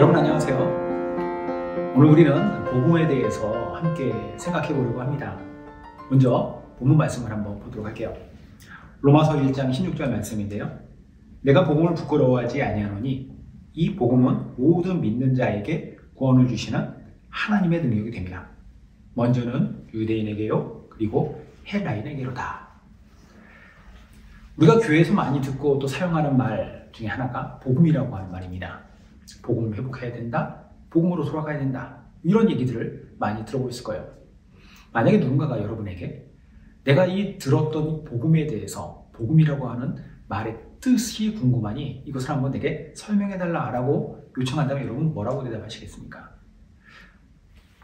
여러분 안녕하세요. 오늘 우리는 복음에 대해서 함께 생각해 보려고 합니다. 먼저 본문 말씀을 한번 보도록 할게요. 로마서 1장 16절 말씀인데요. 내가 복음을 부끄러워하지 아니하노니 이 복음은 모든 믿는 자에게 구원을 주시는 하나님의 능력이 됩니다. 먼저는 유대인에게요, 그리고 헬라인에게로다. 우리가 교회에서 많이 듣고 또 사용하는 말 중에 하나가 복음이라고 하는 말입니다. 복음을 회복해야 된다, 복음으로 돌아가야 된다, 이런 얘기들을 많이 들어보셨을 거예요. 만약에 누군가가 여러분에게 내가 이 들었던 복음에 대해서 복음이라고 하는 말의 뜻이 궁금하니 이것을 한번 내게 설명해달라고 요청한다면 여러분 뭐라고 대답하시겠습니까?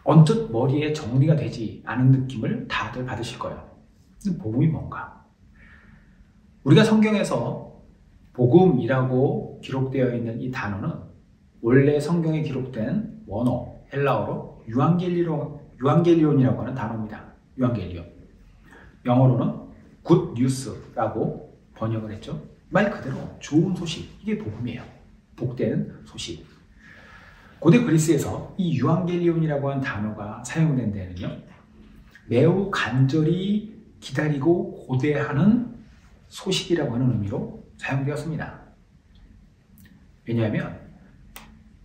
언뜻 머리에 정리가 되지 않은 느낌을 다들 받으실 거예요. 복음이 뭔가? 우리가 성경에서 복음이라고 기록되어 있는 이 단어는 원래 성경에 기록된 원어, 헬라어로 유앙겔리온이라고 하는 단어입니다. 유앙겔리온. 영어로는 굿 뉴스라고 번역을 했죠. 말 그대로 좋은 소식, 이게 복음이에요. 복된 소식. 고대 그리스에서 이 유앙겔리온이라고 하는 단어가 사용된 데는요, 매우 간절히 기다리고 고대하는 소식이라고 하는 의미로 사용되었습니다. 왜냐하면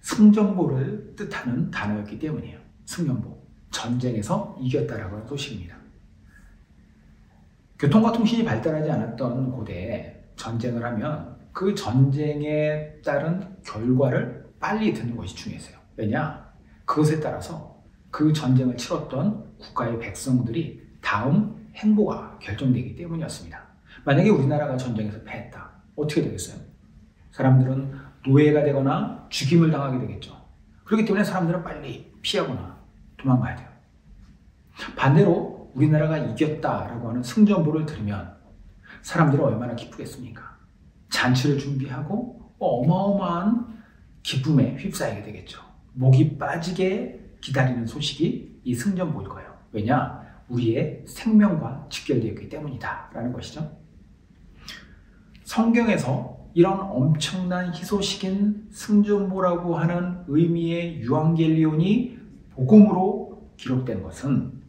승전보를 뜻하는 단어였기 때문이에요. 승전보, 전쟁에서 이겼다라고 하는 소식입니다. 교통과 통신이 발달하지 않았던 고대에 전쟁을 하면 그 전쟁에 따른 결과를 빨리 듣는 것이 중요했어요. 왜냐? 그것에 따라서 그 전쟁을 치렀던 국가의 백성들이 다음 행보가 결정되기 때문이었습니다. 만약에 우리나라가 전쟁에서 패했다, 어떻게 되겠어요? 사람들은 노예가 되거나 죽임을 당하게 되겠죠. 그렇기 때문에 사람들은 빨리 피하거나 도망가야 돼요. 반대로 우리나라가 이겼다라고 하는 승전보를 들으면 사람들은 얼마나 기쁘겠습니까? 잔치를 준비하고 어마어마한 기쁨에 휩싸이게 되겠죠. 목이 빠지게 기다리는 소식이 이 승전보일 거예요. 왜냐? 우리의 생명과 직결되었기 때문이다 라는 것이죠. 성경에서 이런 엄청난 희소식인 승전보라고 하는 의미의 유앙겔리온이 복음으로 기록된 것은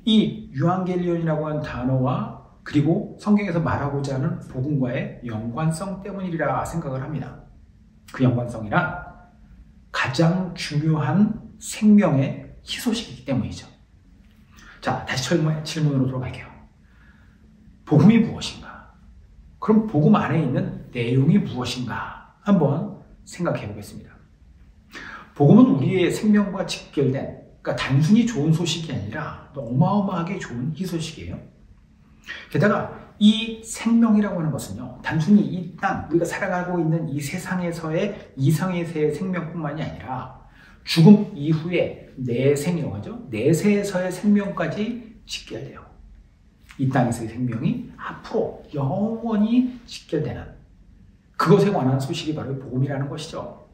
이 유앙겔리온이라고 하는 단어와 그리고 성경에서 말하고자 하는 복음과의 연관성 때문이라 생각을 합니다. 그 연관성이란 가장 중요한 생명의 희소식이기 때문이죠. 자, 다시 질문으로 돌아갈게요. 복음이 무엇인가? 그럼 복음 안에 있는 내용이 무엇인가? 한번 생각해 보겠습니다. 복음은 우리의 생명과 직결된, 그러니까 단순히 좋은 소식이 아니라 어마어마하게 좋은 희소식이에요. 게다가 이 생명이라고 하는 것은요, 단순히 이 땅, 우리가 살아가고 있는 이 세상에서의 이상에서의 생명뿐만이 아니라 죽음 이후에 내생이라고 하죠. 내세에서의 생명까지 직결돼요. 이 땅에서의 생명이 앞으로 영원히 직결되는 그것에 관한 소식이 바로 복음이라는 것이죠.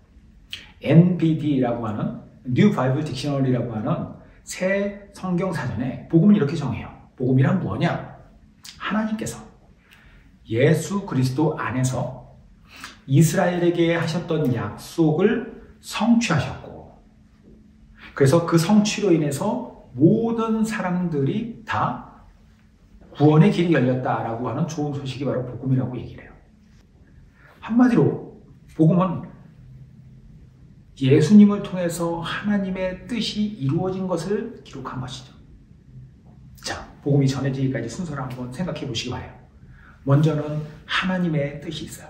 NBD라고 하는 New Bible Dictionary라고 하는 새 성경사전에 복음을 이렇게 정해요. 복음이란 뭐냐? 하나님께서 예수 그리스도 안에서 이스라엘에게 하셨던 약속을 성취하셨고, 그래서 그 성취로 인해서 모든 사람들이 다 구원의 길이 열렸다라고 하는 좋은 소식이 바로 복음이라고 얘기를 해요. 한마디로 복음은 예수님을 통해서 하나님의 뜻이 이루어진 것을 기록한 것이죠. 자, 복음이 전해지기까지 순서를 한번 생각해 보시기 바라요. 먼저는 하나님의 뜻이 있어요.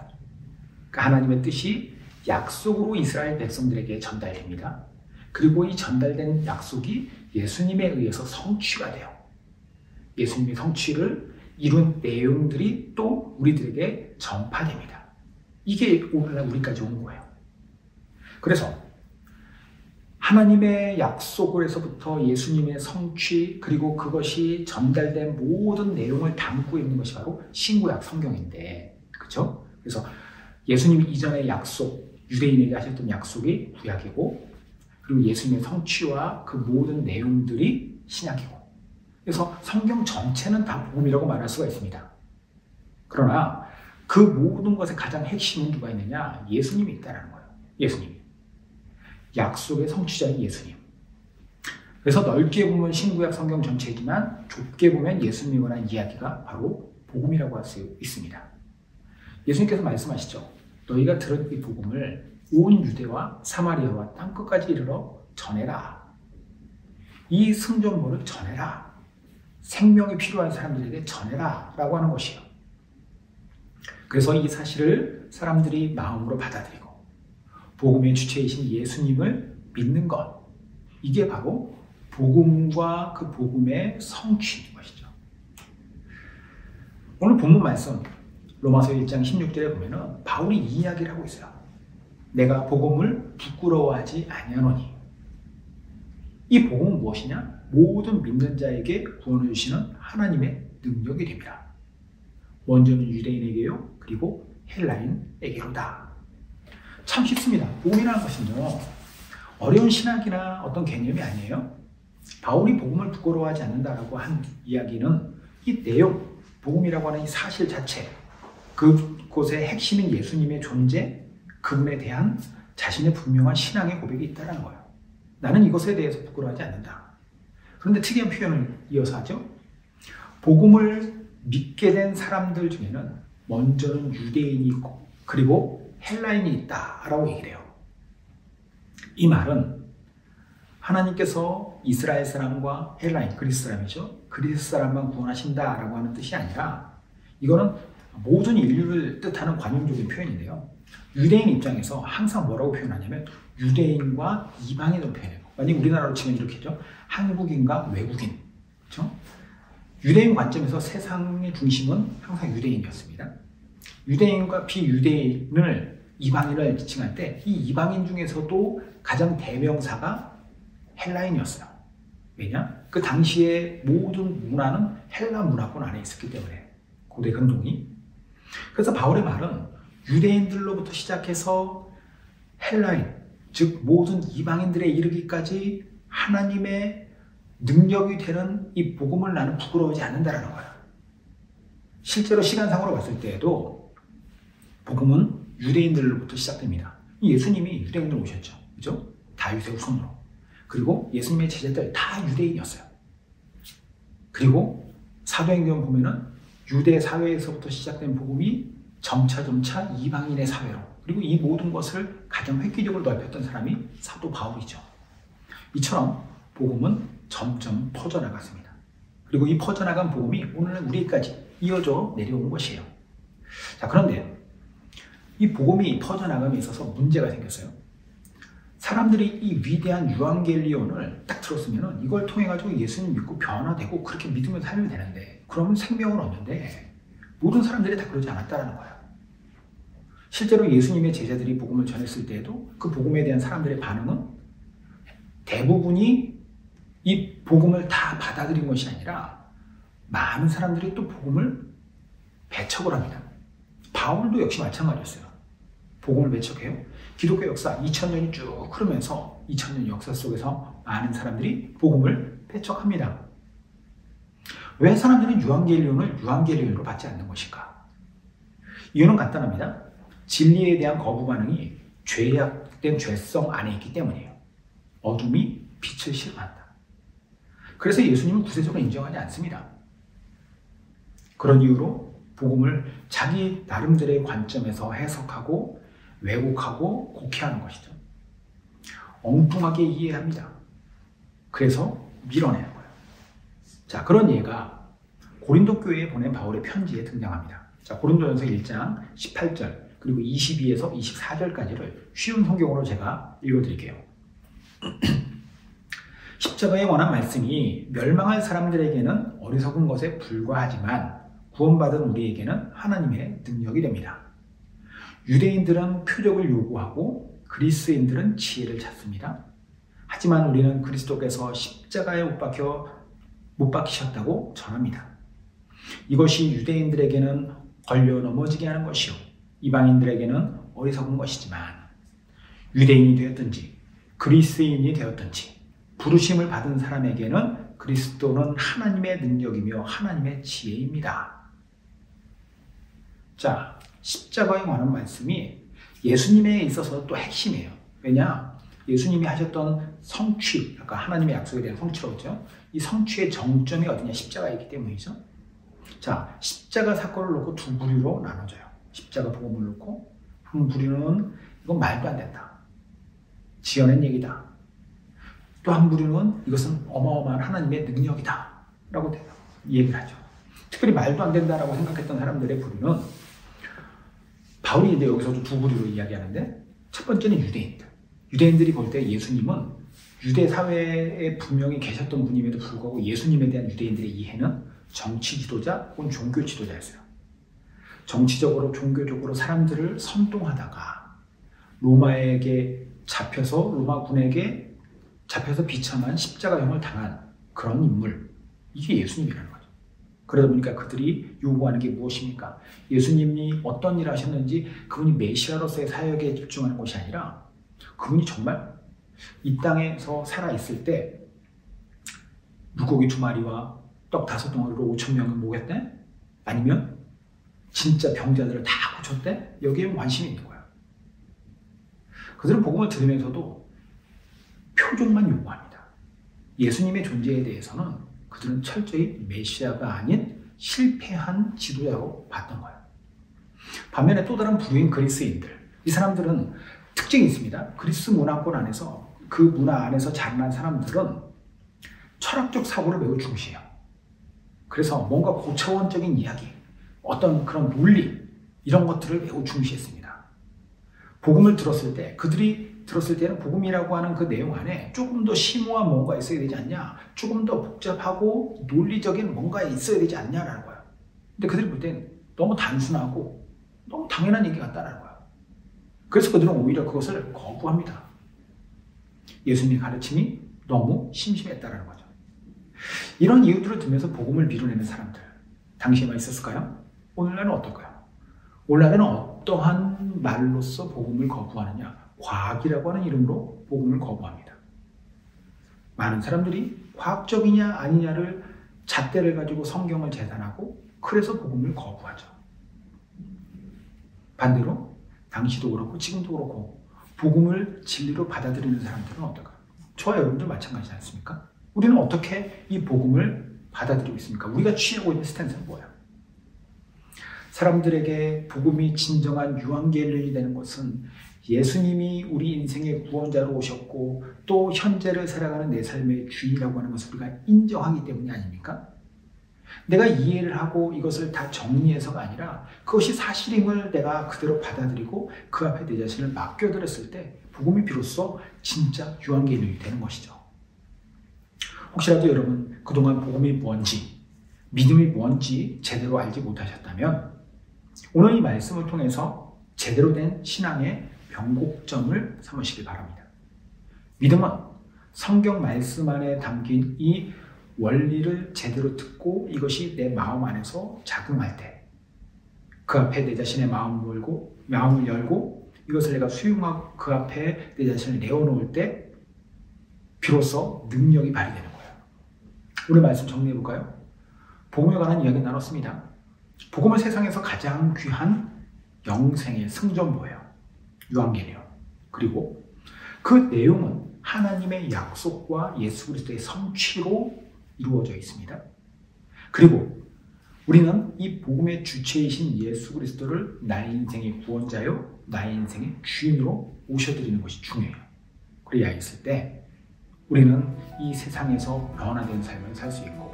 그 하나님의 뜻이 약속으로 이스라엘 백성들에게 전달됩니다. 그리고 이 전달된 약속이 예수님에 의해서 성취가 돼요. 예수님의 성취를 이룬 내용들이 또 우리들에게 전파됩니다. 이게 오늘날 우리까지 온 거예요. 그래서 하나님의 약속에서부터 예수님의 성취, 그리고 그것이 전달된 모든 내용을 담고 있는 것이 바로 신구약 성경인데, 그렇죠? 그래서 예수님 이전의 약속, 유대인에게 하셨던 약속이 구약이고, 그리고 예수님의 성취와 그 모든 내용들이 신약이고, 그래서 성경 전체는 다 복음이라고 말할 수가 있습니다. 그러나 그 모든 것의 가장 핵심은 누가 있느냐? 예수님이 있다는 거예요. 예수님이. 약속의 성취자인 예수님. 그래서 넓게 보면 신구약 성경 전체이지만 좁게 보면 예수님에 관한 이야기가 바로 복음이라고 할 수 있습니다. 예수님께서 말씀하시죠. 너희가 들은 이 복음을 온 유대와 사마리아와 땅끝까지 이르러 전해라. 이 승전보를 전해라. 생명이 필요한 사람들에게 전해라 라고 하는 것이에요. 그래서 이 사실을 사람들이 마음으로 받아들이고 복음의 주체이신 예수님을 믿는 것, 이게 바로 복음과 그 복음의 성취인 것이죠. 오늘 본문 말씀 로마서 1장 16절에 보면은 바울이 이 이야기를 하고 있어요. 내가 복음을 부끄러워하지 아니하노니. 이 복음은 무엇이냐? 모든 믿는 자에게 구원을 주시는 하나님의 능력이 됩니다. 먼저는 유대인에게요, 그리고 헬라인에게로다. 참 쉽습니다. 복음이라는 것은요, 어려운 신학이나 어떤 개념이 아니에요. 바울이 복음을 부끄러워하지 않는다라고 한 이야기는 이 내용, 복음이라고 하는 이 사실 자체, 그곳의 핵심인 예수님의 존재, 그분에 대한 자신의 분명한 신앙의 고백이 있다는 거예요. 나는 이것에 대해서 부끄러워하지 않는다. 그런데 특이한 표현을 이어서 하죠. 복음을 믿게 된 사람들 중에는 먼저는 유대인이 있고 그리고 헬라인이 있다라고 얘기를 해요. 이 말은 하나님께서 이스라엘 사람과 헬라인, 그리스 사람이죠. 그리스 사람만 구원하신다라고 하는 뜻이 아니라 이거는 모든 인류를 뜻하는 관용적인 표현인데요. 유대인 입장에서 항상 뭐라고 표현하냐면 유대인과 이방인으로 표현해요. 만약 우리나라로 치면 이렇게죠. 한국인과 외국인. 그렇죠? 유대인 관점에서 세상의 중심은 항상 유대인이었습니다. 유대인과 비유대인을 이방인을 지칭할 때 이 이방인 중에서도 가장 대명사가 헬라인이었어요. 왜냐? 그 당시의 모든 문화는 헬라 문화권 안에 있었기 때문에 고대 근동이. 그래서 바울의 말은 유대인들로부터 시작해서 헬라인, 즉 모든 이방인들에 이르기까지 하나님의 능력이 되는 이 복음을 나는 부끄러워하지 않는다라는 거야. 실제로 시간상으로 봤을 때에도 복음은 유대인들로부터 시작됩니다. 예수님이 유대인들 오셨죠. 그죠? 다윗의 후손으로. 그리고 예수님의 제자들 다 유대인이었어요. 그리고 사도행전 보면은 유대 사회에서부터 시작된 복음이 점차 이방인의 사회로, 그리고 이 모든 것을 가장 획기적으로 넓혔던 사람이 사도 바울이죠. 이처럼 복음은 점점 퍼져나갔습니다. 그리고 이 퍼져나간 복음이 오늘 우리까지 이어져 내려온 것이에요. 자, 그런데 이 복음이 퍼져나감에 있어서 문제가 생겼어요. 사람들이 이 위대한 유앙겔리온을 딱 들었으면 이걸 통해 가지고 예수님 믿고 변화되고 그렇게 믿으면 살면 되는데, 그러면 생명을 얻는데 모든 사람들이 다 그러지 않았다는 거예요. 실제로 예수님의 제자들이 복음을 전했을 때에도 그 복음에 대한 사람들의 반응은 대부분이 이 복음을 다 받아들인 것이 아니라 많은 사람들이 또 복음을 배척을 합니다. 바울도 역시 마찬가지였어요. 복음을 배척해요. 기독교 역사 2000년이 쭉 흐르면서 2000년 역사 속에서 많은 사람들이 복음을 배척합니다. 왜 사람들은 유앙겔리온을 유앙겔리온으로 받지 않는 것일까? 이유는 간단합니다. 진리에 대한 거부 반응이 죄악된 죄성 안에 있기 때문이에요. 어둠이 빛을 싫어한다. 그래서 예수님은 구세주로 인정하지 않습니다. 그런 이유로 복음을 자기 나름대로의 관점에서 해석하고 왜곡하고 곡해하는 것이죠. 엉뚱하게 이해합니다. 그래서 밀어내는 거예요. 자, 그런 예가 고린도 교회에 보낸 바울의 편지에 등장합니다. 자, 고린도전서 1장 18절 그리고 22에서 24절까지를 쉬운 성경으로 제가 읽어드릴게요. 십자가에 관한 말씀이 멸망할 사람들에게는 어리석은 것에 불과하지만 구원받은 우리에게는 하나님의 능력이 됩니다. 유대인들은 표적을 요구하고 그리스인들은 지혜를 찾습니다. 하지만 우리는 그리스도께서 십자가에 못 박히셨다고 전합니다. 이것이 유대인들에게는 걸려 넘어지게 하는 것이요 이방인들에게는 어리석은 것이지만 유대인이 되었든지 그리스인이 되었든지 부르심을 받은 사람에게는 그리스도는 하나님의 능력이며 하나님의 지혜입니다. 자, 십자가에 관한 말씀이 예수님에 있어서 또 핵심이에요. 왜냐? 예수님이 하셨던 성취, 아까 하나님의 약속에 대한 성취라고 했죠. 이 성취의 정점이 어디냐? 십자가이기 때문이죠. 자, 십자가 사건을 놓고 두 부류로 나눠져요. 십자가 복음을 놓고 한 부류는 이건 말도 안 된다, 지어낸 얘기다. 또 한 부류는 이것은 어마어마한 하나님의 능력이다 라고 얘기를 하죠. 특별히 말도 안 된다라고 생각했던 사람들의 부류는, 바울이 이제 여기서도 두 부류로 이야기하는데, 첫 번째는 유대인들. 유대인들이 볼 때 예수님은 유대 사회에 분명히 계셨던 분임에도 불구하고 예수님에 대한 유대인들의 이해는 정치 지도자 혹은 종교 지도자였어요. 정치적으로 종교적으로 사람들을 선동하다가 로마에게 잡혀서, 로마군에게 잡혀서 비참한 십자가형을 당한 그런 인물, 이게 예수님이라는 거죠. 그러다 보니까 그들이 요구하는 게 무엇입니까? 예수님이 어떤 일을 하셨는지, 그분이 메시아로서의 사역에 집중하는 것이 아니라 그분이 정말 이 땅에서 살아있을 때 물고기 2마리와 떡 5덩어리로 5,000명을 먹였대? 아니면 진짜 병자들을 다 고쳤대? 여기에 관심이 있는 거예요. 그들은 복음을 들으면서도 표적만 요구합니다. 예수님의 존재에 대해서는 그들은 철저히 메시아가 아닌 실패한 지도자로 봤던 거예요. 반면에 또 다른 부류인 그리스인들, 이 사람들은 특징이 있습니다. 그리스 문화권 안에서, 그 문화 안에서 자라난 사람들은 철학적 사고를 매우 중시해요. 그래서 뭔가 고차원적인 이야기, 어떤 그런 논리, 이런 것들을 매우 중시했습니다. 복음을 들었을 때, 그들이 들었을 때는 복음이라고 하는 그 내용 안에 조금 더 심오한 뭔가 있어야 되지 않냐, 조금 더 복잡하고 논리적인 뭔가 있어야 되지 않냐라는 거예요. 근데 그들이 볼 땐 너무 단순하고 너무 당연한 얘기 같다라는 거예요. 그래서 그들은 오히려 그것을 거부합니다. 예수님의 가르침이 너무 심심했다라는 거죠. 이런 이유들을 들면서 복음을 미뤄내는 사람들, 당시에만 있었을까요? 오늘날은 어떨까요? 오늘날은 어떠한 말로써 복음을 거부하느냐? 과학이라고 하는 이름으로 복음을 거부합니다. 많은 사람들이 과학적이냐 아니냐를 잣대를 가지고 성경을 재단하고, 그래서 복음을 거부하죠. 반대로 당시도 그렇고 지금도 그렇고 복음을 진리로 받아들이는 사람들은 어떨까요? 저와 여러분들 마찬가지지 않습니까? 우리는 어떻게 이 복음을 받아들이고 있습니까? 우리가 취하고 있는 스탠스는 뭐예요? 사람들에게 복음이 진정한 유한계론이 되는 것은 예수님이 우리 인생의 구원자로 오셨고 또 현재를 살아가는 내 삶의 주인이라고 하는 것을 우리가 인정하기 때문이 아닙니까? 내가 이해를 하고 이것을 다 정리해서가 아니라 그것이 사실임을 내가 그대로 받아들이고 그 앞에 내 자신을 맡겨드렸을 때 복음이 비로소 진짜 유한계론이 되는 것이죠. 혹시라도 여러분 그동안 복음이 뭔지, 믿음이 뭔지 제대로 알지 못하셨다면 오늘 이 말씀을 통해서 제대로 된 신앙의 변곡점을 삼으시길 바랍니다. 믿음은 성경 말씀 안에 담긴 이 원리를 제대로 듣고 이것이 내 마음 안에서 작용할 때, 그 앞에 내 자신의 마음을 열고 이것을 내가 수용하고 그 앞에 내 자신을 내어놓을 때 비로소 능력이 발휘되는 거예요. 오늘 말씀 정리해 볼까요? 복음에 관한 이야기 나눴습니다. 복음은 세상에서 가장 귀한 영생의 승전보예요. 유한계련. 그리고 그 내용은 하나님의 약속과 예수 그리스도의 성취로 이루어져 있습니다. 그리고 우리는 이 복음의 주체이신 예수 그리스도를 나의 인생의 구원자요, 나의 인생의 주인으로 모셔드리는 것이 중요해요. 그래야 있을 때 우리는 이 세상에서 변화된 삶을 살 수 있고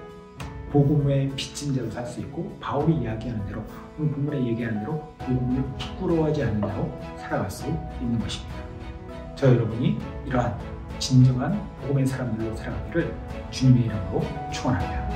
복음의 빚진 자로 살 수 있고 바울이 이야기하는 대로, 오늘 본문에 얘기하는 대로 복음을 부끄러워하지 않는 자로 살아갈 수 있는 것입니다. 저 여러분이 이러한 진정한 복음의 사람들로 살아가기를 주님의 이름으로 축원합니다.